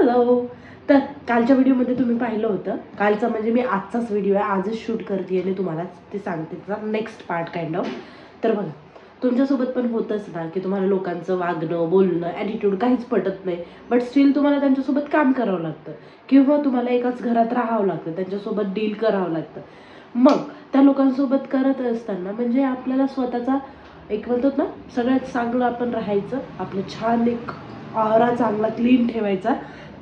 Hello. तर कालच्या व्हिडिओमध्ये तुम्ही पाहिलं होतं, कालचा म्हणजे मी आजचाच व्हिडिओ आहे, आजच शूट करते आणि तुम्हाला ते सांगते त्याचा नेक्स्ट पार्ट काइंड ऑफ. तर बघा, तुमच्यासोबत पण होतच ना की तुम्हाला लोकांचं वागणं, बोलणं, ॲटिट्यूड काहीच पटत नाही, बट स्टील तुम्हाला त्यांच्यासोबत काम करावं लागतं किंवा तुम्हाला एकाच घरात राहावं लागतं, त्यांच्यासोबत डील करावं लागतं. मग त्या लोकांसोबत करत असताना म्हणजे आपल्याला स्वतःचा एक म्हणतात ना, सगळ्यात चांगलं आपण राहायचं, आपलं छान एक ऑरा चांगला क्लीन ठेवायचा.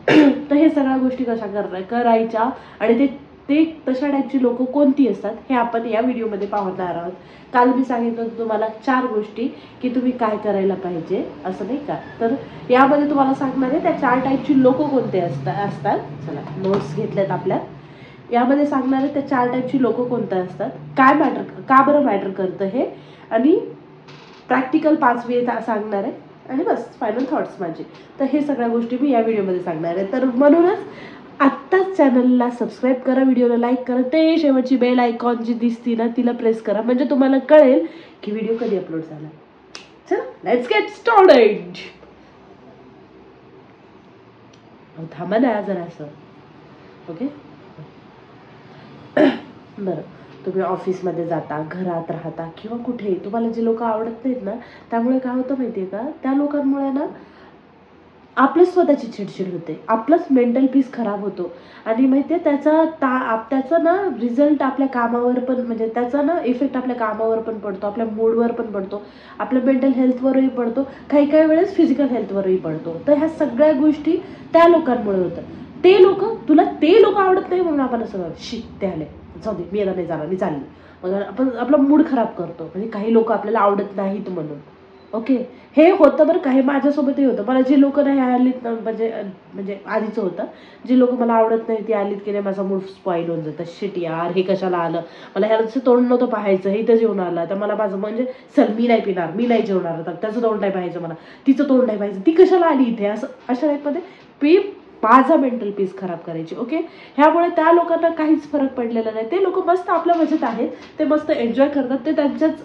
तर हे सगळ्या गोष्टी कशा करायच्या आणि ते ते तशा टाईपची लोक कोणती असतात हे आपण या व्हिडिओमध्ये पाहणार आहोत. काल मी सांगितलं तुम्हाला 4 गोष्टी की तुम्ही काय करायला पाहिजे, असं नाही का. तर यामध्ये तुम्हाला सांगणार आहे त्या 4 टाईपची लोक कोणते असतात. चला नोट्स घेतल्यात आपल्या. यामध्ये सांगणार आहे त्या 4 टाईपची लोक कोणते असतात, काय मॅटर, का बरं मॅटर करतं हे, आणि प्रॅक्टिकल 5 वे सांगणार आहे आणि बस फायनल थॉट्स माझे. तर हे सगळ्या गोष्टी मी या व्हिडिओमध्ये सांगणार आहे. तर म्हणूनच आत्ताच चॅनलला सबस्क्राईब करा, व्हिडिओला लाईक करा, ते शेवटची बेल आयकॉन जी दिसती ना तिला प्रेस करा, म्हणजे तुम्हाला कळेल की व्हिडिओ कधी अपलोड झाला. चला लेट्स गेट स्टार्टेड. थांबा ना जरा असं. ओके. बरं, तुम्ही ऑफिसमध्ये जाता, घरात राहता किंवा कुठेही, तुम्हाला जे लोक आवडत नाहीत ना, त्यामुळे काय होतं माहिती आहे का, त्या लोकांमुळे ना आपलं स्वतःची चिडचिड होते, आपलंच मेंटल पीस खराब होतो. आणि माहिती आहे त्याचा ना रिझल्ट आपल्या कामावर पण, म्हणजे त्याचा ना इफेक्ट आपल्या कामावर पण पडतो, आपल्या मूडवर पण पडतो, आपल्या मेंटल हेल्थवरही पडतो, काही काही वेळेस फिजिकल हेल्थवरही पडतो. तर ह्या सगळ्या गोष्टी त्या लोकांमुळे होतात. तुला ते लोक आवडत नाही म्हणून आपण असं ते आले, जाऊ दे, मी आता नाही जाणार, मी चालली, मग आपण आपला मूड खराब करतो, म्हणजे काही लोक आपल्याला आवडत नाहीत म्हणून. ओके, हे होतं बरं, काही माझ्यासोबतही होतं. मला जी लोक नाही आलीत म्हणजे आधीचं होतं, जी लोक मला आवडत नाही ती आलीत की नाही, माझा मूड स्पॉईल होऊन जातं. शिट यार, हे कशाला आलं, मला ह्याचं तोंड नव्हतं पाहायचं, हे इथं जेवण आलं, तर मला माझं म्हणजे चल मी नाही पिणार, मी नाही जेवणार, तर त्याचं तोंड नाही पाहायचं, मला तिचं तोंड नाही पाहायचं, ती कशाला आली इथे, असं अशा टाईपमध्ये माझा मेंटल पीस खराब करायची. ओके, ह्यामुळे त्या लोकांना काहीच फरक पडलेला नाही. ते लोक मस्त आपल्या मजेत आहेत, ते मस्त एन्जॉय करतात, ते त्यांच्याच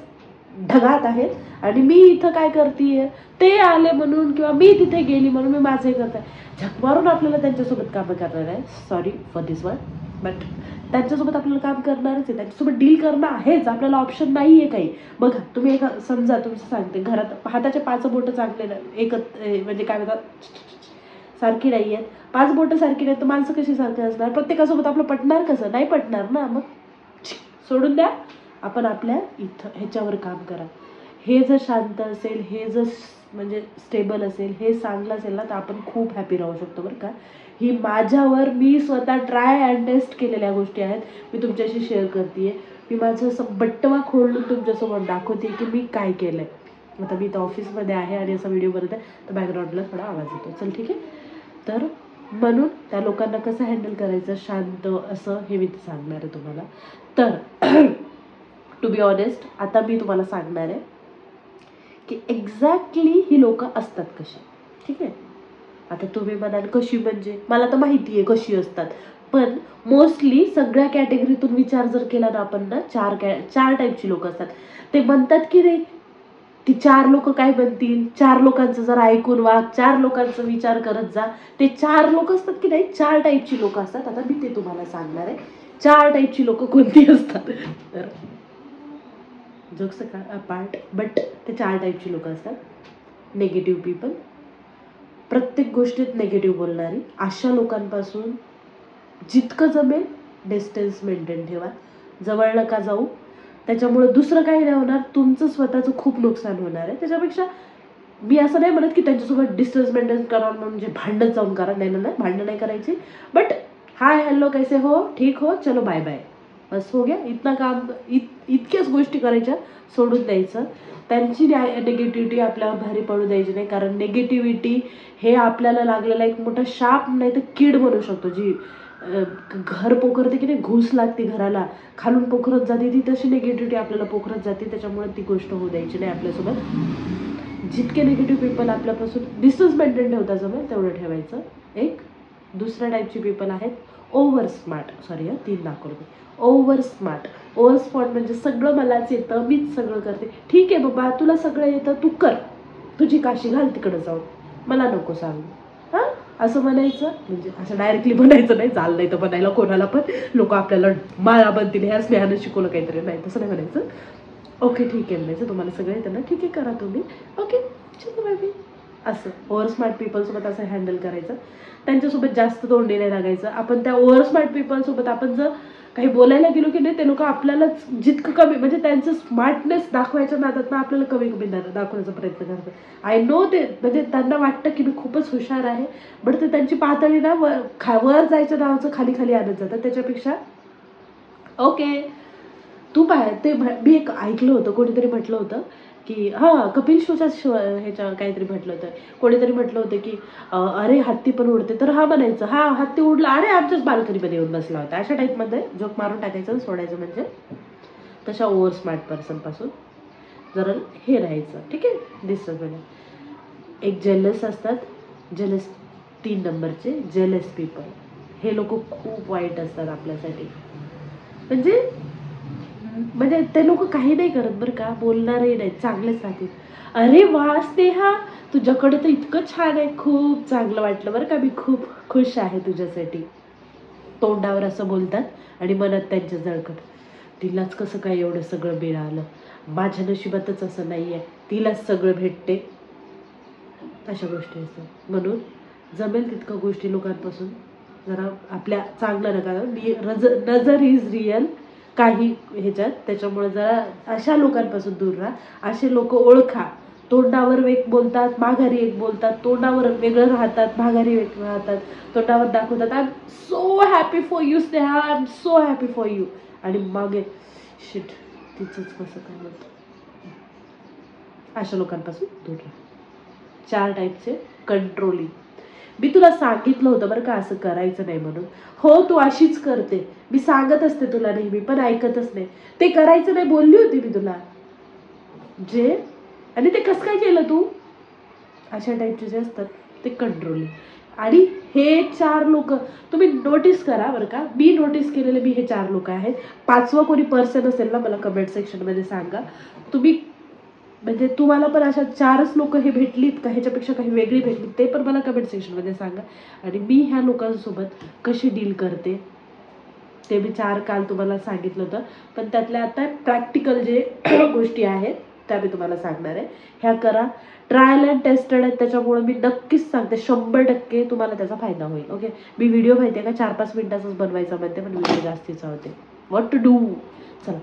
ढगात आहेत, आणि मी इथं काय करतेय, ते आले म्हणून किंवा मी तिथे गेली म्हणून मी माझं हे करते. झक मारून आपल्याला त्यांच्यासोबत कामं करणार आहे, sorry for this word, but त्यांच्यासोबत आपल्याला काम करणारच आहे, त्यांच्यासोबत डील करणं आहेच, आपल्याला ऑप्शन नाही आहे काही. बघा, तुम्ही एका समजा तुमचं सांगते, घरात हाताचे 5 बोटं चांगले म्हणजे काय म्हणतात, सारखी नाही आहेत, 5 बोटं सारखी नाही, तर माणसं कशी सारखी असणार, प्रत्येकासोबत आपलं पटणार कसं, नाही पटणार ना. मग सोडून द्या, आपण आपल्या इथं ह्याच्यावर काम करा. हे जर शांत असेल, हे जर म्हणजे स्टेबल असेल, हे चांगलं असेल ना, तर आपण खूप हॅपी राहू शकतो बरं का. ही माझ्यावर मी स्वतः ट्राय अँड टेस्ट केलेल्या गोष्टी आहेत, मी तुमच्याशी शेअर करते. मी माझं असं बट्टवा खोलून तुमच्यासमोर दाखवते की मी काय केलं आहे. आता मी इथं ऑफिसमध्ये आहे आणि असा व्हिडिओ बनत आहे, तर बॅकग्राऊंडला थोडा आवाज येतो. चल ठीक आहे. तर म्हणून त्या लोकांना कसं हँडल करायचं शांत असं, हे मी सांगणार आहे तुम्हाला. तर टू बी ऑनेस्ट, आता मी तुम्हाला सांगणार आहे की एक्झॅक्टली ही लोक असतात कशी. ठीक आहे. आता तुम्ही म्हणाल कशी, म्हणजे मला तर माहिती आहे कशी असतात, पण मोस्टली सगळ्या कॅटेगरीतून विचार जर केला ना आपण ना, 4 टाईपची लोक असतात. ते म्हणतात की नाही, ती 4 लोक काय बनतील, 4 लोकांचं जर ऐकून वाग, 4 लोकांचा विचार करत जा. ते 4 लोक असतात की नाही, 4 टाईपची लोक असतात. आता मी ते तुम्हाला सांगणार आहे 4 टाईपची लोक कोणती असतात. तर जोक्स पार्ट, बट ते 4 टाईपची लोक असतात. निगेटिव्ह पीपल, प्रत्येक गोष्टीत निगेटिव्ह बोलणारी, अशा लोकांपासून जितकं जमेल डिस्टन्स मेंटेन ठेवा, जवळ नका जाऊ. त्याच्यामुळे दुसरं काही नाही होणार, तुमचं स्वतःचं खूप नुकसान होणार आहे. त्याच्यापेक्षा मी असं नाही म्हणत की त्यांच्यासोबत डिस्टन्स मेंटेन करा म्हणजे भांडण जाऊन करा, नाही ना, भांडण नाही करायची, बट हाय हॅलो कैसे हो, ठीक हो, चलो बाय बाय, बस हो गया इतना काम. इतक्याच गोष्टी करायच्या, सोडून द्यायचं. त्यांची निगेटिव्हिटी आपल्यावर भारी पडू द्यायची नाही, कारण निगेटिव्हिटी हे आपल्याला लागलेला एक मोठा शाप नाही तर कीड बनू शकतो, जी घर पोखरते की नाही, घूस लागते घराला, खालून पोखरत जाते ती, तशी निगेटिव्हिटी आपल्याला पोखरत जाते. त्याच्यामुळे ती गोष्ट होऊ द्यायची नाही आपल्यासोबत. जितके निगेटिव्ह पीपल आपल्यापासून डिस्टन्स मेंटेन ठेवता जमेल तेवढं ठेवायचं. एक दुसऱ्या टाईपची पीपल आहेत ओव्हर स्मार्ट, सॉरी 3 दाखवते. ओव्हर स्मार्ट म्हणजे सगळं मलाच येतं, मीच सगळं करते. ठीक आहे बाबा, तुला सगळं येतं, तू कर, तुझी काशी घाल तिकडं जाऊन, मला नको सांगू. हां, असं म्हणायचं, म्हणजे असं डायरेक्टली म्हणायचं नाही, चाल नाही तर म्हणायला कोणाला पण, लोक आपल्याला माळा बनतील, ह्या स्नेहानं शिकवलं काहीतरी, नाही तसं नाही म्हणायचं. ओके ठीक आहे म्हणायचं, तुम्हाला सगळं येतं ना, ठीक आहे करा तुम्ही, ओके चलो बेबी. असं ओव्हर स्मार्ट पीपलसोबत असं हँडल करायचं, त्यांच्यासोबत जास्त तोंडी नाही लागायचं. आपण त्या ओव्हर स्मार्ट पीपलसोबत आपण जर काही बोलायला गेलो की नाही, ते लोक आपल्यालाच जितकं कमी, म्हणजे त्यांचं स्मार्टनेस दाखवायच्या नादात ना आपल्याला कमी कमी दाखवण्याचा प्रयत्न करतात. आय नो ते, म्हणजे त्यांना वाटतं की मी खूपच हुशार आहे, बट ते त्यांची पातळी ना वर जायच्या नावाचं खाली खाली आणत जातात. त्याच्यापेक्षा ओके तू पाय ते, मी एक ऐकलं होतं, कोणीतरी म्हटलं होतं की हां कपिल शोच्या ह्याच्या काहीतरी म्हटलं होतं, कोणीतरी म्हटलं होतं की अरे हत्ती पण उडते, तर हा म्हणायचं हा हत्ती उडला, अरे आमच्याच बाल्कनीमध्ये येऊन बसला होता, अशा टाईपमध्ये जोक मारून टाकायचं सोडायचं. म्हणजे तशा ओव्हर स्मार्ट पर्सनपासून जरा हे राहायचं, ठीक आहे. डिस्टन्स म्हणजे एक जेलस असतात, जेलस 3 नंबरचे जेलस पीपल, हे लोक खूप वाईट असतात आपल्यासाठी. म्हणजे म्हणजे ते लोक काही नाही करत बरं का, बोलणारही नाही, चांगलेच राहतील. अरे वा स्नेहा, तुझ्याकडे तर इतकं छान आहे, खूप चांगलं वाटलं बरं का, मी खूप खुश आहे तुझ्यासाठी. तोंडावर असं बोलतात आणि मनात त्यांच्या जळकट, तिलाच कसं काय एवढं सगळं मिळालं, माझ्या नशिबातच असं नाही आहे, तिलाच सगळं भेटते, अशा गोष्टी असतात. म्हणून जमेल तितकं गोष्टी लोकांपासून जरा आपल्या चांगलं नका, नजर इज रिअल काही ह्याच्यात, त्याच्यामुळे जरा अशा लोकांपासून दूर राहा. असे लोक ओळखा, तोंडावर एक बोलतात माघारी एक बोलतात, तोंडावर वेगळं राहतात माघारी वेगळं राहतात, तोंडावर दाखवतात I am so happy for you Sneha, I am so happy for you, आणि मागे शिट तिचंच कसं काय होतं. अशा लोकांपासून दूर राहा. 4 टाईपचे कंट्रोलिंग. मी तुला सांगितलं होतं बरं का असं करायचं नाही म्हणून, हो तू अशीच करते, मी सांगत असते तुला नेहमी, पण ऐकतच नाही. ते करायचं नाही बोलली होती मी तुला जे, आणि ते कसं काय केलं तू. अशा टाईपचे जे असतात ते कंट्रोलिंग. आणि हे 4 लोक तुम्ही नोटीस करा बरं का, मी नोटीस केलेले मी हे 4 लोक आहेत. 5वं कोणी पर्सन असेल ना मला कमेंट सेक्शनमध्ये सांगा. तुम्ही म्हणजे तुम्हाला पण अशा 4च लोक हे भेटलीत का, ह्याच्यापेक्षा काही वेगळी भेटलीत, ते पण मला कमेंट सेक्शनमध्ये सांगा. आणि मी ह्या लोकांसोबत कशी डील करते ते मी 4 काल तुम्हाला सांगितलं होतं, पण त्यातल्या आता प्रॅक्टिकल जे गोष्टी आहेत त्या मी तुम्हाला सांगणार आहे. ह्या करा, ट्रायल अँड टेस्टेड आहेत, त्याच्यामुळे मी नक्कीच सांगते 100% तुम्हाला त्याचा फायदा होईल. ओके, मी व्हिडिओ माहिती आहे का 4-5 मिनिटाचाच बनवायचा म्हणते, पण व्हिडिओ जास्तीचा होते. व्हॉट टू डू, चला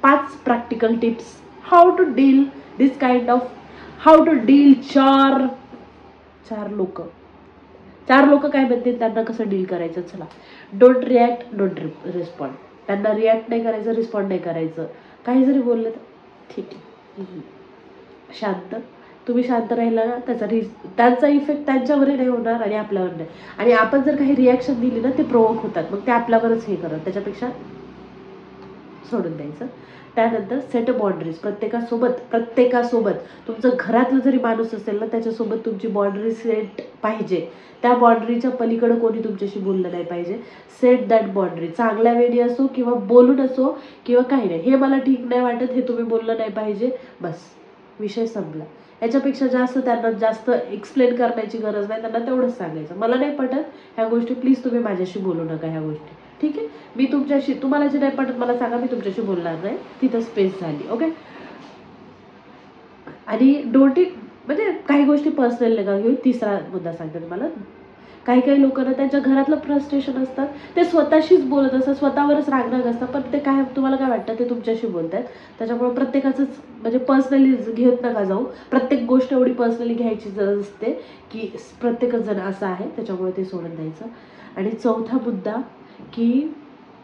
5 practical tips how to deal this kind of, how to deal 4 लोक. 4 लोक काय म्हणतील त्यांना कसं डील करायचं. चला, डोंट रिॲक्ट, डोंट रिस्पॉन्ड. त्यांना रिॲक्ट नाही करायचं, रिस्पॉन्ड नाही करायचं. काही जरी बोलले तर ठीक आहे, शांत. तुम्ही शांत राहिला ना, त्यांचा इफेक्ट त्यांच्यावरही नाही होणार आणि आपल्यावर नाही. आणि आपण जर काही रिॲक्शन दिली ना, ते प्रोवोक होतात, मग ते आपल्यावरच हे करत, त्याच्यापेक्षा सोडून द्यायचं. त्यानंतर सेट बाउंड्रीज. प्रत्येकासोबत तुमचं घरातलं जरी माणूस असेल ना, त्याच्यासोबत तुमची बाउंड्री सेट पाहिजे. त्या बाउंड्रीच्या पलीकडे कोणी तुमच्याशी बोललं नाही पाहिजे. Set that boundary. चांगल्या वेळी असो किंवा बोलून असो किंवा काही नाही, हे मला ठीक नाही वाटत, हे तुम्ही बोललं नाही पाहिजे, बस विषय संपला. याच्यापेक्षा जास्त त्यांना जास्त एक्सप्लेन करण्याची गरज नाही, त्यांना तेवढंच सांगायचं, मला नाही पटत ह्या गोष्टी, प्लीज तुम्ही माझ्याशी बोलू नका ह्या गोष्टी, ठीक आहे. मी तुमच्याशी, तुम्हाला जे नाही पटत मला सांगा, मी तुमच्याशी बोलणार नाही, तिथं स्पेस झाली. ओके. आणि डोंट म्हणजे काही गोष्टी पर्सनल नका घेऊ. 3रा मुद्दा सांगते तुम्हाला. काही लोकांना त्यांच्या घरातलं फ्रस्ट्रेशन असतात, ते स्वतःशीच बोलत असतात, स्वतःवरच रागराग असतात, पण ते काय, तुम्हाला काय वाटतं ते तुमच्याशी बोलत आहेत. त्याच्यामुळे प्रत्येकाचंच म्हणजे पर्सनली घेत नका जाऊ. प्रत्येक गोष्ट एवढी पर्सनली घ्यायची गरज असते की प्रत्येकच जण असं आहे, त्याच्यामुळे ते सोडून द्यायचं. आणि 4था मुद्दा की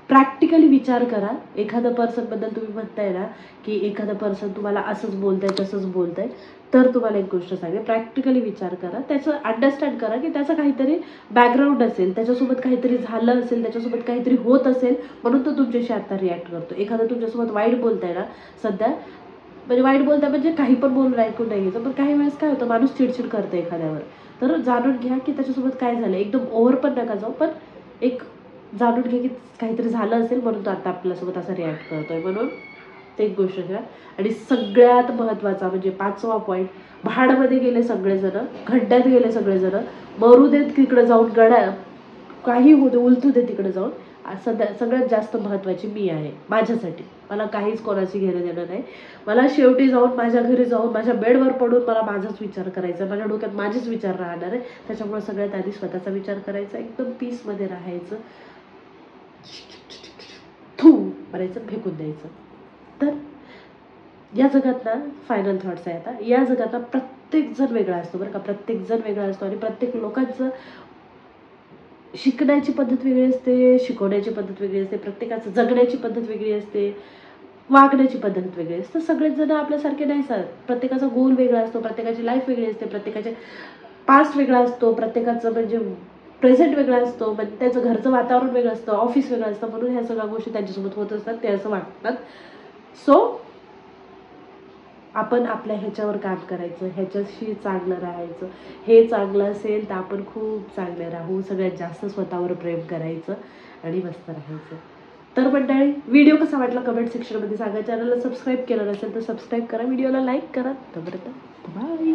प्रॅक्टिकली विचार करा. एखाद्या पर्सनबद्दल तुम्ही म्हणताय ना की एखादा पर्सन तुम्हाला असंच बोलतंय तसंच बोलतंय, तर तुम्हाला एक गोष्ट सांगेल, प्रॅक्टिकली विचार करा, त्याचं अंडरस्टँड करा की त्याचं काहीतरी बॅकग्राऊंड असेल, त्याच्यासोबत काहीतरी झालं असेल, त्याच्यासोबत काहीतरी होत असेल, म्हणून तो तुमच्याशी आता रिॲक्ट करतो. एखादा तुमच्यासोबत वाईट बोलताय ना सध्या, म्हणजे वाईट बोलताय म्हणजे काही पण बोलून ऐकून नाही घ्यायचं, पण काही वेळेस काय होतं, माणूस चिडचिड करतं एखाद्यावर, तर जाणून घ्या की त्याच्यासोबत काय झालं. एकदम ओव्हर पण नका जाऊ, पण एक जाणून घ्या की काहीतरी झालं असेल म्हणून तो आता आपल्यासोबत असं रिॲक्ट करतोय. म्हणून ते एक गोष्ट घ्या. आणि सगळ्यात महत्त्वाचा म्हणजे 5वा पॉईंट, भाडमध्ये गेले सगळेजण, खड्ड्यात गेले सगळेजण, मरू देत तिकडे जाऊन, काही होते उलटू दे तिकडे जाऊन. सगळ्यात जास्त महत्त्वाची मी आहे माझ्यासाठी. मला काहीच कोणाची घेणं देणं नाही. मला शेवटी जाऊन माझ्या घरी जाऊन माझ्या बेडवर पडून मला माझाच विचार करायचा, माझ्या डोक्यात माझेच विचार राहणार आहे. त्याच्यामुळे सगळ्यात आधी स्वतःचा विचार करायचा, एकदम पीसमध्ये राहायचं, थू करायचं, फेकून द्यायचं. तर या जगात ना फायनल थॉट्स आहे आता, या जगात ना प्रत्येक जण वेगळा असतो बरं का, प्रत्येक जण वेगळा असतो. आणि प्रत्येक लोकांचं शिकण्याची पद्धत वेगळी असते, शिकवण्याची पद्धत वेगळी असते, प्रत्येकाचं जगण्याची पद्धत वेगळी असते, वागण्याची पद्धत वेगळी असते. सगळेच जण आपल्यासारखे नाही सर. प्रत्येकाचा गोल वेगळा असतो, प्रत्येकाची लाईफ वेगळी असते, प्रत्येकाचे पास्ट वेगळा असतो, प्रत्येकाचं म्हणजे प्रेझेंट वेगळा असतो, म्हणजे त्याचं घरचं वातावरण वेगळं असतं, ऑफिस वेगळं असतं. म्हणून ह्या सगळ्या गोष्टी त्यांच्यासोबत होत असतात, ते असं वाटतात. सो आपण आपल्या ह्याच्यावर काम करायचं, ह्याच्याशी चांगलं राहायचं. हे चांगलं असेल तर आपण खूप चांगले राहू. सगळ्यात जास्त स्वतःवर प्रेम करायचं आणि मस्त राहायचं. तर मंडळी, व्हिडिओ कसा वाटला कमेंट सेक्शनमध्ये सांगा. चॅनलला सबस्क्राईब केलं नसेल तर सबस्क्राईब करा, व्हिडिओला लाईक करा. तोपर्यंत बाय.